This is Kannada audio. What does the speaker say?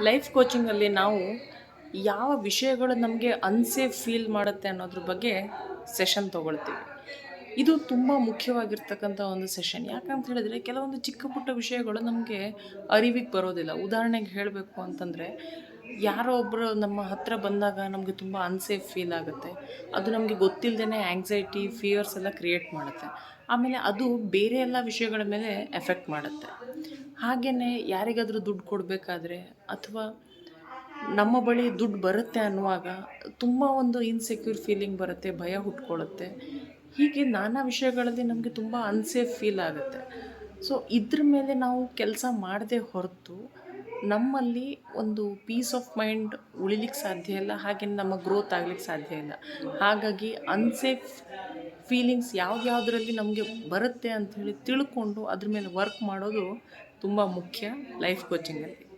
ಲೈಫ್ ಕೋಚಿಂಗಲ್ಲಿ ನಾವು ಯಾವ ವಿಷಯಗಳು ನಮಗೆ ಅನ್ಸೇಫ್ ಫೀಲ್ ಮಾಡುತ್ತೆ ಅನ್ನೋದ್ರ ಬಗ್ಗೆ ಸೆಷನ್ ತೊಗೊಳ್ತೀವಿ. ಇದು ತುಂಬ ಮುಖ್ಯವಾಗಿರ್ತಕ್ಕಂಥ ಒಂದು ಸೆಷನ್. ಯಾಕಂತ ಹೇಳಿದ್ರೆ ಕೆಲವೊಂದು ಚಿಕ್ಕ ಪುಟ್ಟ ವಿಷಯಗಳು ನಮಗೆ ಅರಿವಿಗೆ ಬರೋದಿಲ್ಲ. ಉದಾಹರಣೆಗೆ ಹೇಳಬೇಕು ಅಂತಂದರೆ, ಯಾರೋ ಒಬ್ಬರು ನಮ್ಮ ಹತ್ರ ಬಂದಾಗ ನಮಗೆ ತುಂಬ ಅನ್ಸೇಫ್ ಫೀಲ್ ಆಗುತ್ತೆ. ಅದು ನಮಗೆ ಗೊತ್ತಿಲ್ಲದೇ ಆ್ಯಂಗ್ಸೈಟಿ, ಫಿಯರ್ಸ್ ಎಲ್ಲ ಕ್ರಿಯೇಟ್ ಮಾಡುತ್ತೆ. ಆಮೇಲೆ ಅದು ಬೇರೆ ಎಲ್ಲ ವಿಷಯಗಳ ಮೇಲೆ ಎಫೆಕ್ಟ್ ಮಾಡುತ್ತೆ. ಹಾಗೆಯೇ ಯಾರಿಗಾದರೂ ದುಡ್ಡು ಕೊಡಬೇಕಾದ್ರೆ ಅಥವಾ ನಮ್ಮ ಬಳಿ ದುಡ್ಡು ಬರುತ್ತೆ ಅನ್ನುವಾಗ ತುಂಬ ಒಂದು ಇನ್ಸೆಕ್ಯೂರ್ ಫೀಲಿಂಗ್ ಬರುತ್ತೆ, ಭಯ ಹುಟ್ಕೊಳ್ಳುತ್ತೆ. ಹೀಗೆ ನಾನಾ ವಿಷಯಗಳಲ್ಲಿ ನಮಗೆ ತುಂಬ ಅನ್ಸೇಫ್ ಫೀಲ್ ಆಗುತ್ತೆ. ಸೊ ಇದ್ರ ಮೇಲೆ ನಾವು ಕೆಲಸ ಮಾಡದೆ ಹೊರತು ನಮ್ಮಲ್ಲಿ ಒಂದು ಪೀಸ್ ಆಫ್ ಮೈಂಡ್ ಉಳಿಲಿಕ್ಕೆ ಸಾಧ್ಯ ಇಲ್ಲ, ಹಾಗೆ ನಮ್ಮ ಗ್ರೋತ್ ಆಗ್ಲಿಕ್ಕೆ ಸಾಧ್ಯ ಇಲ್ಲ. ಹಾಗಾಗಿ ಅನ್ಸೇಫ್ ಫೀಲಿಂಗ್ಸ್ ಯಾವುದ್ಯಾವುದರಲ್ಲಿ ನಮಗೆ ಬರುತ್ತೆ ಅಂಥೇಳಿ ತಿಳ್ಕೊಂಡು ಅದ್ರ ಮೇಲೆ ವರ್ಕ್ ಮಾಡೋದು ತುಂಬ ಮುಖ್ಯ ಲೈಫ್ ಕೋಚಿಂಗಲ್ಲಿ.